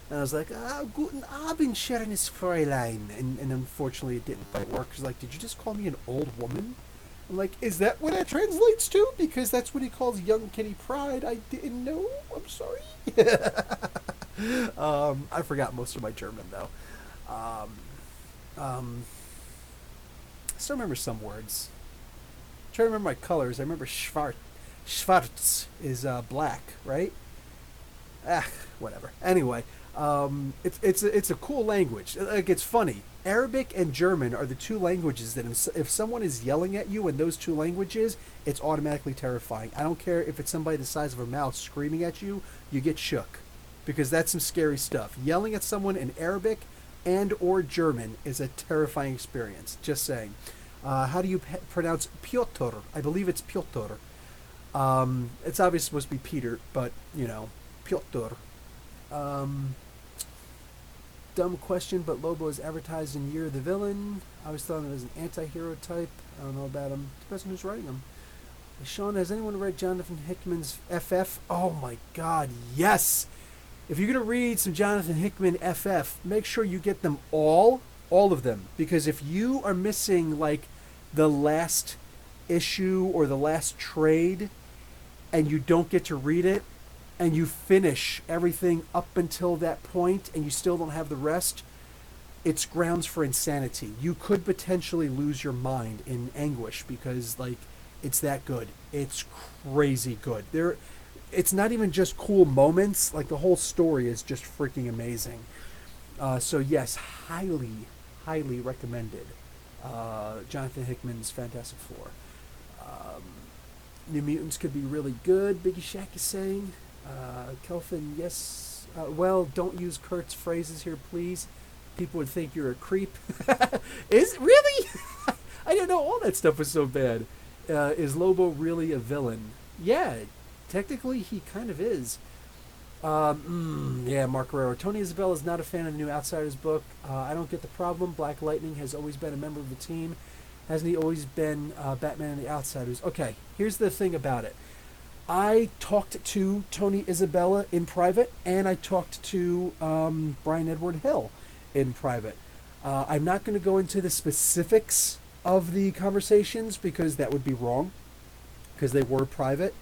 S1: and I was like, guten Abend, schönes Fräulein, and unfortunately it didn't quite work. Cause like, did you just call me an old woman? I'm like, is that what that translates to? Because that's what he calls young Kitty Pride. I didn't know. I'm sorry. I forgot most of my German though. Um, um, I still remember some words. I'm trying to remember my colors. I remember Schwarz. Schwarz is black, right? Whatever. Anyway, it's a cool language. Like, it's funny. Arabic and German are the two languages that if someone is yelling at you in those two languages, it's automatically terrifying. I don't care if it's somebody the size of a mouse screaming at you, you get shook, because that's some scary stuff. Yelling at someone in Arabic and or German is a terrifying experience. Just saying. How do you pronounce Piotr? I believe it's Piotr. It's obviously supposed to be Peter, but Piotr. Dumb question, but Lobo is advertised in Year of the Villain. I always thought him as an anti-hero type. I don't know about him. Depends on who's writing him. Sean, has anyone read Jonathan Hickman's FF? Oh my god, yes! If you're going to read some Jonathan Hickman FF, make sure you get them all of them. Because if you are missing, like, the last issue or the last trade, and you don't get to read it, and you finish everything up until that point, and you still don't have the rest, it's grounds for insanity. You could potentially lose your mind in anguish because, like, it's that good. It's crazy good. It's not even just cool moments. Like, the whole story is just freaking amazing. So yes, highly recommended. Jonathan Hickman's Fantastic Four. New Mutants could be really good, Biggie Shack is saying. Kelvin, yes. Well, don't use Kurt's phrases here, please. People would think you're a creep. Is really? I didn't know all that stuff was so bad. Is Lobo really a villain? Yeah, technically he kind of is. Yeah, Mark Guerrero. Tony Isabella is not a fan of the new Outsiders book. I don't get the problem. Black Lightning has always been a member of the team. Hasn't he always been Batman and the Outsiders? Okay, here's the thing about it. I talked to Tony Isabella in private, and I talked to Brian Edward Hill in private. I'm not going to go into the specifics of the conversations because that would be wrong, because they were private.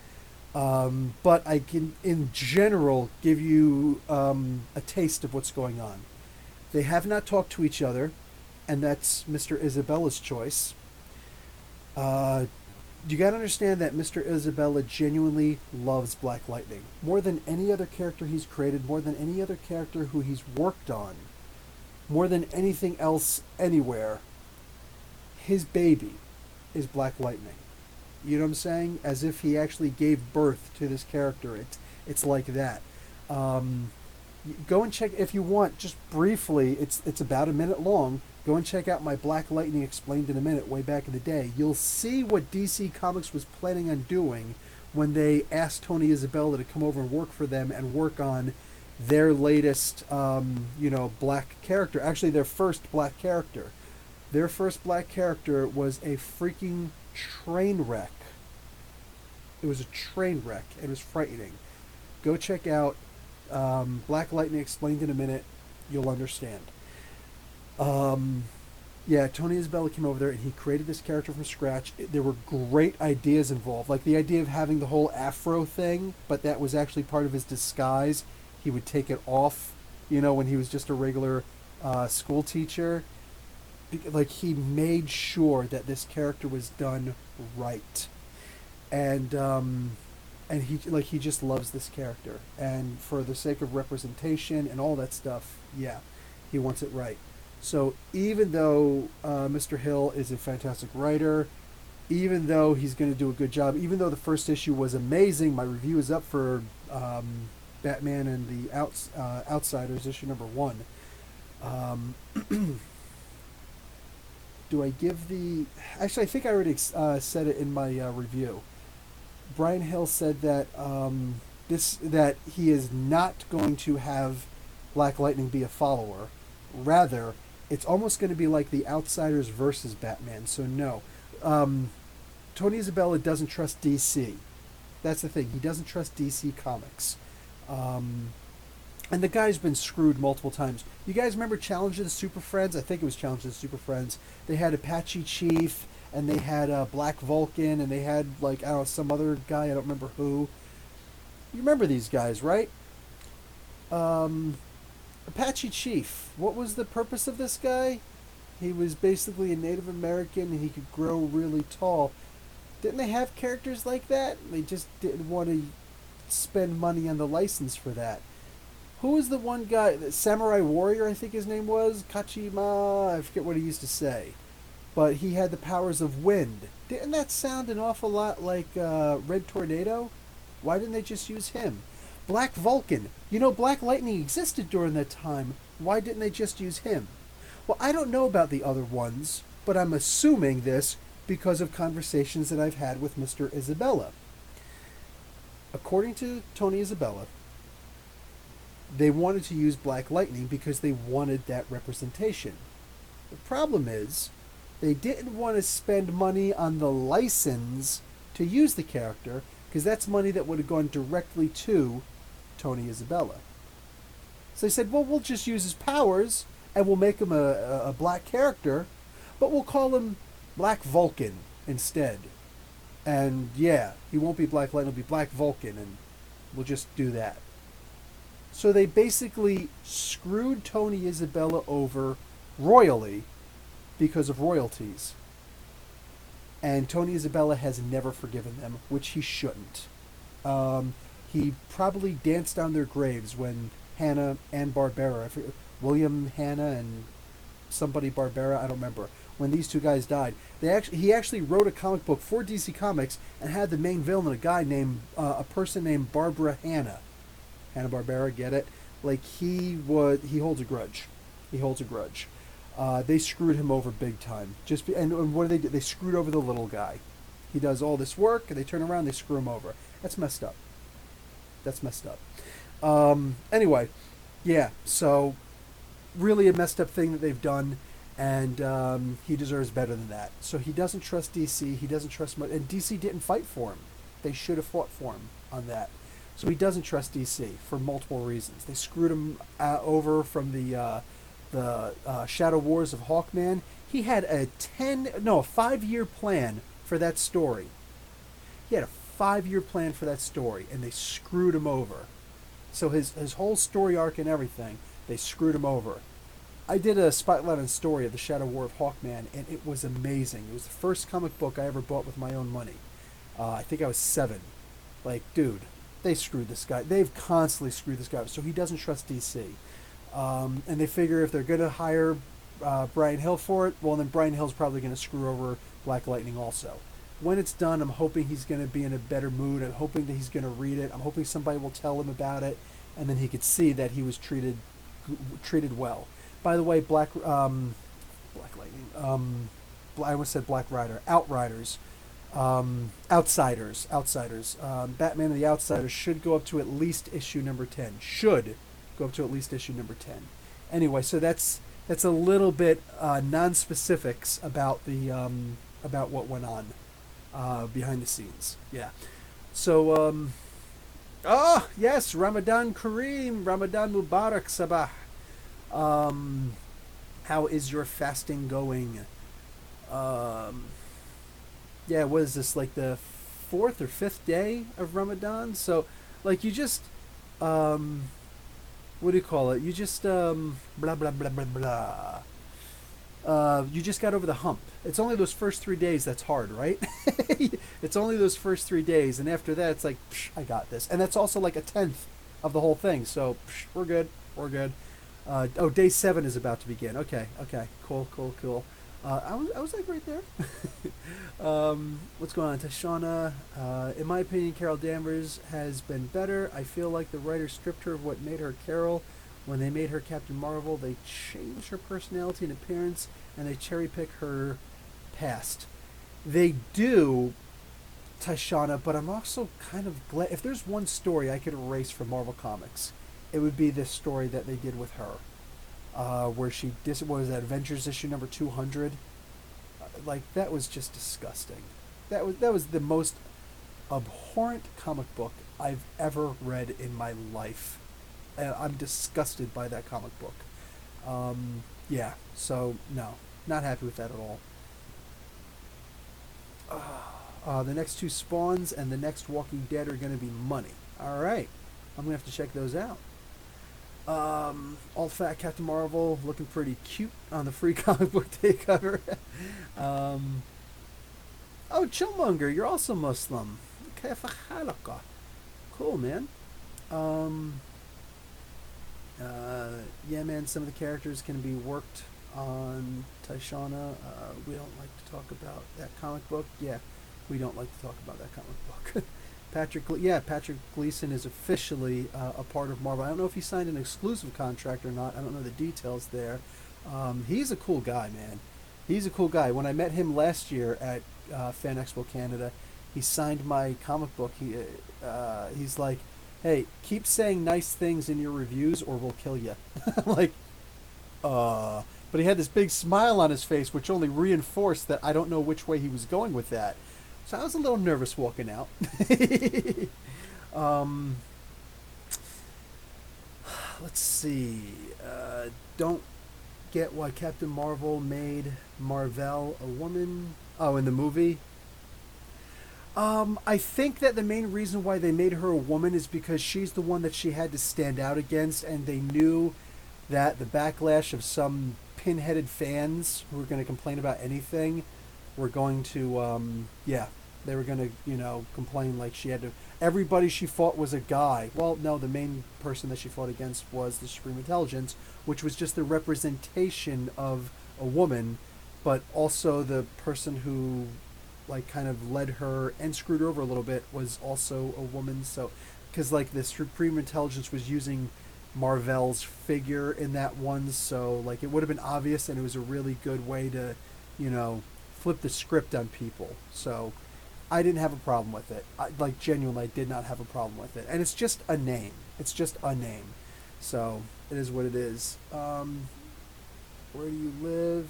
S1: But I can, in general, give you a taste of what's going on. They have not talked to each other, and that's Mr. Isabella's choice. You got to understand that Mr. Isabella genuinely loves Black Lightning. More than any other character he's created, more than any other character who he's worked on, more than anything else anywhere, his baby is Black Lightning. You know what I'm saying? As if he actually gave birth to this character. It's like that. Go and check, if you want, just briefly, it's about a minute long. Go and check out my Black Lightning Explained in a Minute way back in the day. You'll see what DC Comics was planning on doing when they asked Tony Isabella to come over and work for them and work on their latest, black character. Actually, their first black character. Their first black character was a freaking train wreck. It was a train wreck. It was frightening. Go check out Black Lightning Explained in a Minute. You'll understand. Yeah, Tony Isabella came over there and he created this character from scratch. There were great ideas involved, like the idea of having the whole afro thing, but that was actually part of his disguise. he would take it off, when he was just a regular school teacher. Like, he made sure that this character was done right, and he just loves this character, and for the sake of representation and all that stuff, yeah, he wants it right. So even though Mr. Hill is a fantastic writer, even though he's going to do a good job, even though the first issue was amazing, my review is up for Batman and the Outsiders, issue number 1. Do I give the... Actually, I think I already said it in my review. Brian Hill said that that he is not going to have Black Lightning be a follower. Rather, it's almost going to be like the Outsiders versus Batman. So no, Tony Isabella doesn't trust DC. That's the thing. He doesn't trust DC Comics. And the guy's been screwed multiple times. You guys remember Challenge of the Super Friends? I think it was Challenge of the Super Friends. They had Apache Chief, and they had Black Vulcan, and they had, like, I don't know, some other guy, I don't remember who. You remember these guys, right? Apache Chief. What was the purpose of this guy? He was basically a Native American, and he could grow really tall. Didn't they have characters like that? They just didn't want to spend money on the license for that. Who was the one guy? The Samurai Warrior, I think his name was. Kachima. I forget what he used to say. But he had the powers of wind. Didn't that sound an awful lot like Red Tornado? Why didn't they just use him? Black Vulcan. Black Lightning existed during that time. Why didn't they just use him? Well, I don't know about the other ones, but I'm assuming this because of conversations that I've had with Mr. Isabella. According to Tony Isabella, they wanted to use Black Lightning because they wanted that representation. The problem is, they didn't want to spend money on the license to use the character, because that's money that would have gone directly to Tony Isabella. So they said, well, we'll just use his powers, and we'll make him a black character, but we'll call him Black Vulcan instead. And yeah, he won't be Black Lightning, he'll be Black Vulcan, and we'll just do that. So they basically screwed Tony Isabella over royally because of royalties. And Tony Isabella has never forgiven them, which he shouldn't. He probably danced on their graves when Hanna and Barbera, William Hanna and somebody Barbera, I don't remember, when these two guys died. He actually wrote a comic book for DC Comics and had the main villain a person named Barbara Hanna. Hanna-Barbera, get it? Like, he holds a grudge. He holds a grudge. They screwed him over big time. And what do they do? They screwed over the little guy. He does all this work, and they turn around, they screw him over. That's messed up. That's messed up. Anyway, yeah, so really a messed up thing that they've done, and he deserves better than that. So he doesn't trust DC, he doesn't trust much, and DC didn't fight for him. They should have fought for him on that. So he doesn't trust DC for multiple reasons. They screwed him over from the Shadow Wars of Hawkman. He had a 5-year plan for that story. He had a 5-year plan for that story, and they screwed him over. So his whole story arc and everything, they screwed him over. I did a spotlight on story of the Shadow War of Hawkman, and it was amazing. It was the first comic book I ever bought with my own money. I think I was 7. Like, dude, they screwed this guy. They've constantly screwed this guy. So he doesn't trust DC. And they figure if they're going to hire Brian Hill for it, well, then Brian Hill's probably going to screw over Black Lightning also. When it's done, I'm hoping he's going to be in a better mood. I'm hoping that he's going to read it. I'm hoping somebody will tell him about it, and then he could see that he was treated well. By the way, Black Lightning. I almost said Black Rider. Outsiders. Batman and the Outsiders should go up to at least issue number 10. Should go up to at least issue number 10. Anyway, so that's a little bit non-specifics about the about what went on behind the scenes. Yeah. So yes, Ramadan Kareem, Ramadan Mubarak Sabah. How is your fasting going? Yeah, what is this, like the 4th or 5th day of Ramadan? So, like, you just, what do you call it? You just blah blah blah blah blah. You just got over the hump. It's only those first 3 days that's hard, right? It's only those first 3 days, and after that, it's like, psh, I got this. And that's also like a tenth of the whole thing. So psh, we're good. We're good. Oh, day 7 is about to begin. Okay, okay, cool, cool, cool. I was like right there. What's going on, Tashana? In my opinion, Carol Danvers has been better. I feel like the writer stripped her of what made her Carol. When they made her Captain Marvel, they changed her personality and appearance, and they cherry pick her past. They do, Tashana, but I'm also kind of glad. If there's one story I could erase from Marvel Comics, it would be this story that they did with her, where she what was that, Avengers issue number 200. Like, that was just disgusting. That was the most abhorrent comic book I've ever read in my life. I'm disgusted by that comic book. Yeah, so no, not happy with that at all. The next two Spawns and the next Walking Dead are going to be money. All right, I'm going to have to check those out. All fat Captain Marvel looking pretty cute on the free comic book day cover. um, oh, Chillmonger, you're also Muslim. Cool, man. Um, yeah, man, some of the characters can be worked on, Tashana. We don't like to talk about that comic book. Yeah, we don't like to talk about that comic book. Patrick Gleason is officially a part of Marvel. I don't know if he signed an exclusive contract or not. I don't know the details there. He's a cool guy, man. He's a cool guy. When I met him last year at Fan Expo Canada, he signed my comic book. He's like, "Hey, keep saying nice things in your reviews, or we'll kill you." Like, but he had this big smile on his face, which only reinforced that I don't know which way he was going with that. So I was a little nervous walking out. um, let's see. Don't get why Captain Marvel made Marvel a woman. Oh, in the movie. I think that the main reason why they made her a woman is because she's the one that she had to stand out against, and they knew that the backlash of some pinheaded fans who were going to complain about anything were going to, yeah, they were going to, complain like she had to. Everybody she fought was a guy. Well, no, the main person that she fought against was the Supreme Intelligence, which was just the representation of a woman, but also the person who, like, kind of led her and screwed her over a little bit was also a woman. So, because, like, the Supreme Intelligence was using Marvel's figure in that one, so, like, it would have been obvious, and it was a really good way to, flip the script on people. So I didn't have a problem with it. Like, genuinely, I did not have a problem with it. And it's just a name. It's just a name. So it is what it is. Where do you live?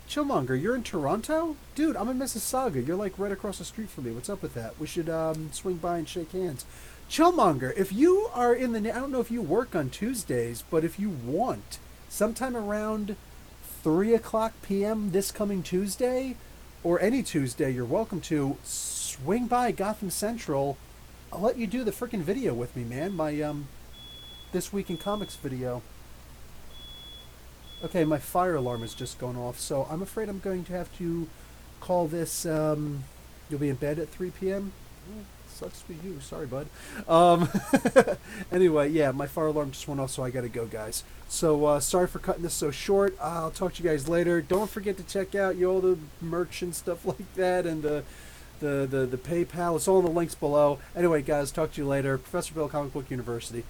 S1: Chillmonger, you're in Toronto? Dude, I'm in Mississauga. You're like right across the street from me. What's up with that? We should swing by and shake hands. Chillmonger, if you are in I don't know if you work on Tuesdays, but if you want, sometime around 3 o'clock p.m. this coming Tuesday, or any Tuesday, you're welcome to swing by Gotham Central. I'll let you do the freaking video with me, man. My This Week in Comics video. Okay, my fire alarm has just gone off, so I'm afraid I'm going to have to call this. You'll be in bed at 3 p.m.? Sucks for you. Sorry, bud. Anyway, yeah, my fire alarm just went off, so I got to go, guys. So sorry for cutting this so short. I'll talk to you guys later. Don't forget to check out all the merch and stuff like that, and the PayPal. It's all in the links below. Anyway, guys, talk to you later. Professor Bill, Comic Book University.